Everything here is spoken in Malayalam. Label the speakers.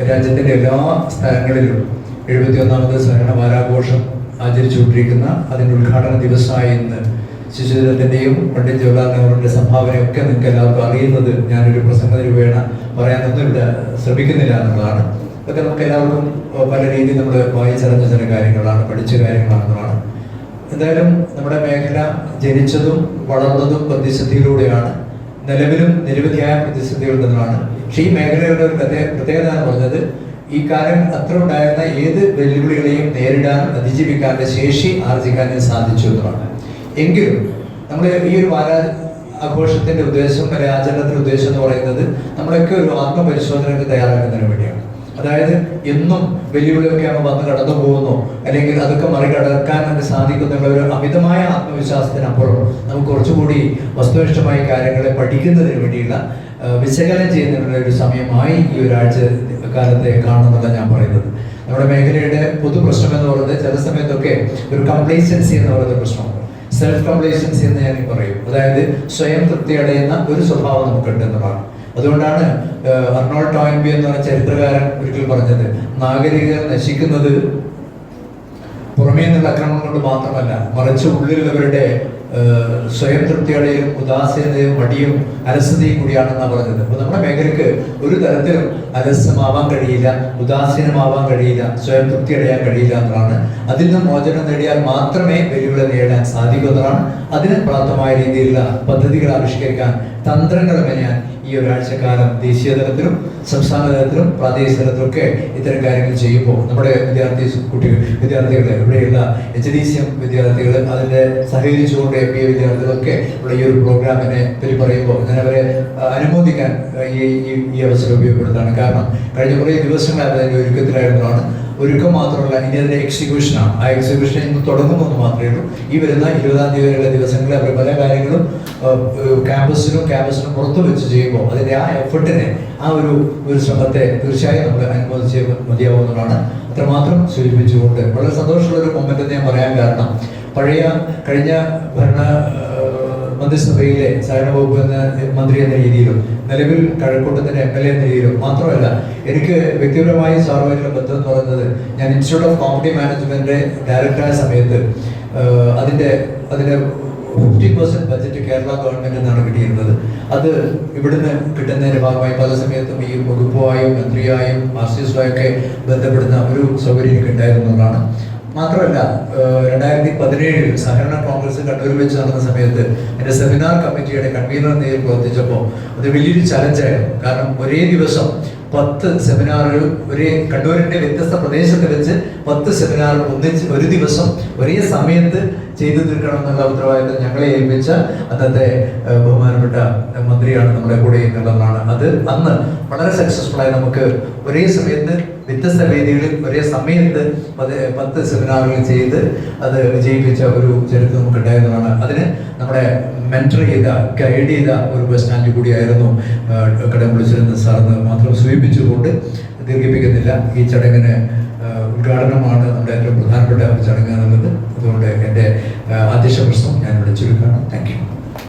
Speaker 1: രാജ്യത്തിൻ്റെ എല്ലാ സ്ഥലങ്ങളിലും 71ാമത് സഹകരണ വാരാഘോഷം ആചരിച്ചുകൊണ്ടിരിക്കുന്ന അതിൻ്റെ ഉദ്ഘാടന ദിവസമായി ഇന്ന് ശുചിത്വത്തിൻ്റെയും പണ്ഡിറ്റ് ജവഹർലാൽ നെഹ്റുവിൻ്റെ സംഭാവനയൊക്കെ നിങ്ങൾക്ക് എല്ലാവർക്കും അറിയുന്നത് ഞാനൊരു പ്രസംഗ രൂപേണ പറയാനൊന്നും ഇവിടെ ശ്രമിക്കുന്നില്ല എന്നുള്ളതാണ്. ഇതൊക്കെ നമുക്ക് എല്ലാവർക്കും പല രീതിയിൽ നമ്മൾ വായിച്ചറിഞ്ഞ ചില കാര്യങ്ങളാണ്, പഠിച്ച കാര്യങ്ങളാണെന്നുള്ളതാണ്. എന്തായാലും നമ്മുടെ മേഖല ജനിച്ചതും വളർന്നതും പ്രതിസന്ധിയിലൂടെയാണ്. നിലവിലും നിരവധിയായ പ്രതിസന്ധികളുണ്ടെന്നാണ്. പക്ഷേ ഈ മേഖലയുടെ ഒരു പ്രത്യേകത എന്ന് പറഞ്ഞത് ഈ കാലം അത്ര ഉണ്ടായിരുന്ന ഏത് വെല്ലുവിളികളെയും നേരിടാൻ അതിജീവിക്കാനുള്ള ശേഷി ആർജിക്കാൻ സാധിച്ചു എന്നതാണ്. എങ്കിലും നമ്മൾ ഈ ഒരു ആഘോഷത്തിന്റെ ഉദ്ദേശം, അല്ലെങ്കിൽ ആചരണത്തിന്റെ ഉദ്ദേശം എന്ന് പറയുന്നത് നമ്മളൊക്കെ ഒരു ആത്മപരിശോധനയ്ക്ക് തയ്യാറാക്കുന്നതിന് വേണ്ടിയാണ്. അതായത് എന്നും വെല്ലുവിളിയൊക്കെ നമ്മൾ വന്ന് കടന്നു പോകുന്നു, അല്ലെങ്കിൽ അതൊക്കെ മറികടക്കാൻ നമുക്ക് സാധിക്കുന്നുള്ള ഒരു അമിതമായ ആത്മവിശ്വാസത്തിനപ്പുറം നമുക്ക് കുറച്ചുകൂടി വസ്തുനിഷ്ഠമായ കാര്യങ്ങളെ പഠിക്കുന്നതിന് വേണ്ടിയുള്ള വിശകലനം ചെയ്യുന്നതിനുള്ള ഒരു സമയമായി ഈ ഒരാഴ്ച കാലത്തെ കാണുമെന്നല്ല ഞാൻ പറയുന്നത്. നമ്മുടെ മേഖലയുടെ പൊതു പ്രശ്നം എന്ന് പറയുന്നത് ചില സമയത്തൊക്കെ ഒരു കംപ്ലേസൻസി എന്ന് പറയുന്ന പ്രശ്നമുണ്ട്. സെൽഫ് കംപ്ലേസൻസി എന്ന് ഞാൻ പറയും. അതായത് സ്വയം തൃപ്തി അടയുന്ന ഒരു സ്വഭാവം നമുക്കുണ്ട് എന്നതാണ്. അതുകൊണ്ടാണ് അർണോൾഡ് ടോയിൻബി എന്ന ചരിത്രകാരൻ ഒരിക്കൽ പറഞ്ഞത്, നാഗരികത നശിക്കുന്നത് പുറമേ നിന്നുള്ള ആക്രമണം കൊണ്ട് മാത്രമല്ല, മറിച്ച് ഉള്ളിലുള്ളവരുടെ സ്വയം തൃപ്തിയുടെയും ഉദാസീനതയും മടിയും അലസതയും കൂടിയാണെന്നാണ് പറഞ്ഞത്. അപ്പോൾ നമ്മുടെ മേഖലയ്ക്ക് ഒരു തരത്തിലും അലസമാവാൻ കഴിയില്ല, ഉദാസീനമാവാൻ കഴിയില്ല, സ്വയം തൃപ്തി അടയാൻ കഴിയില്ല എന്നതാണ്. അതിൽ നിന്ന് മോചനം നേടിയാൽ മാത്രമേ വെല്ലുവിളി നേടാൻ സാധിക്കുന്നതാണ്. അതിന് പ്രാപ്തമായ രീതിയിലുള്ള പദ്ധതികൾ ആവിഷ്കരിക്കാൻ, തന്ത്രങ്ങൾ മെനയാൻ ഈ ഒരാഴ്ചക്കാലം ദേശീയ തലത്തിലും സംസ്ഥാന തലത്തിലും പ്രാദേശിക തലത്തിലൊക്കെ ഇത്തരം കാര്യങ്ങൾ ചെയ്യുമ്പോൾ നമ്മുടെ വിദ്യാർത്ഥികൾ ഇവിടെയുള്ള HDCM വിദ്യാർത്ഥികൾ അതിൻ്റെ സഹകരിച്ചുകൊണ്ട് MBA വിദ്യാർത്ഥികളൊക്കെ ഇവിടെ ഈ ഒരു പ്രോഗ്രാമിനെ പറ്റി പറയുമ്പോൾ ഞാൻ അവരെ അനുമോദിക്കാൻ ഈ അവസരം ഉപയോഗപ്പെടുത്താണ്. കാരണം കഴിഞ്ഞ കുറേ ദിവസങ്ങളായി അതിൻ്റെ ഒരുക്കത്തിലായിരുന്നതാണ്. ഒരുക്കം മാത്രമല്ല, ഇനി അതിൻ്റെ എക്സിക്യൂഷനാണ്. ആ എക്സിക്യൂഷൻ ഇന്ന് തുടങ്ങുമെന്ന് മാത്രമേ ഉള്ളൂ. ഈ വരുന്ന 20-ാം തീയതി വരെയുള്ള ദിവസങ്ങളിൽ അവർ പല കാര്യങ്ങളും ക്യാമ്പസിനും പുറത്തു വെച്ച് ചെയ്യുമ്പോൾ അതിൻ്റെ ആ എഫർട്ടിനെ, ആ ഒരു ശ്രമത്തെ തീർച്ചയായും നമ്മൾ അനുമോദിച്ച് മതിയാവുന്നതാണ്. അത്രമാത്രം സൂചിപ്പിച്ചുകൊണ്ട് വളരെ സന്തോഷമുള്ളൊരു മൊമെന്റ് ഞാൻ പറയാൻ കാരണം, കഴിഞ്ഞ മന്ത്രിസഭയിലെ സഹകരണ വകുപ്പ് എന്ന മന്ത്രി എന്ന രീതിയിലും നിലവിൽ കഴക്കൂട്ടത്തിൻ്റെ MLA എന്ന രീതിയിലും മാത്രമല്ല, എനിക്ക് വ്യക്തിപരമായി സാറുമായിട്ടുള്ള ബന്ധം എന്ന് പറയുന്നത്, ഞാൻ ഇൻസ്റ്റിറ്റ്യൂട്ട് ഓഫ് കോമഡി മാനേജ്മെന്റ് ഡയറക്ടറായ സമയത്ത് അതിൻ്റെ 50% ബഡ്ജറ്റ് കേരള ഗവൺമെന്റ് എന്നാണ് കിട്ടിയിരുന്നത്. അത് ഇവിടുന്ന് കിട്ടുന്നതിന്റെ ഭാഗമായി പല സമയത്തും ഈ വകുപ്പുമായും മന്ത്രിയായും RCSുമായൊക്കെ ബന്ധപ്പെടുന്ന ഒരു സൗകര്യം എനിക്ക് ഉണ്ടായിരുന്നതാണ്. മാത്രമല്ല 2017 സഹകരണ കോൺഗ്രസ് കണ്ണൂരിൽ വെച്ച് നടന്ന സമയത്ത് എൻ്റെ സെമിനാർ കമ്മിറ്റിയുടെ കൺവീനർ നേരിൽ പ്രവർത്തിച്ചപ്പോൾ അത് വലിയൊരു ചലഞ്ചായിരുന്നു. കാരണം ഒരേ ദിവസം 10 സെമിനാറുകൾ കണ്ണൂരിൻ്റെ വ്യത്യസ്ത പ്രദേശത്ത് വെച്ച് 10 സെമിനാറുകൾ ഒന്നിച്ച് ഒരു ദിവസം ഒരേ സമയത്ത് ചെയ്തു തീർക്കണം എന്നുള്ള ഉത്തരവാദിത്തം ഞങ്ങളെ ഏൽപ്പിച്ച അന്നത്തെ ബഹുമാനപ്പെട്ട മന്ത്രിയാണ് നമ്മുടെ കൂടെ എന്നുള്ളതാണ്. അത് അന്ന് വളരെ സക്സസ്ഫുള്ളായി നമുക്ക് ഒരേ സമയത്ത് വ്യത്യസ്ത വേദികളിൽ ഒരേ സമയത്ത് 10 സെമിനാറുകൾ ചെയ്ത് അത് വിജയിപ്പിച്ച ഒരു ചരിത്രം നമുക്ക് ഉണ്ടായിരുന്നതാണ്. അതിന് നമ്മുടെ മെൻറ്റർ ഗൈഡ് ചെയ്ത ഒരു പേഴ്സണാലിറ്റി കൂടിയായിരുന്നു കടമ്പുളിച്ചിരുന്ന സാറെന്ന് മാത്രം സൂചിപ്പിച്ചുകൊണ്ട് ദീർഘിപ്പിക്കുന്നില്ല. ഈ ചടങ്ങിന് ഉദ്ഘാടനമാണ് നമ്മുടെ ഏറ്റവും പ്രധാനപ്പെട്ട ഒരു ചടങ്ങ് എന്നുള്ളത്. അതുകൊണ്ട് എൻ്റെ അധ്യക്ഷ പ്രശ്നം ഞാനിവിടെ ചുരുക്കുകയാണ്. Thank you.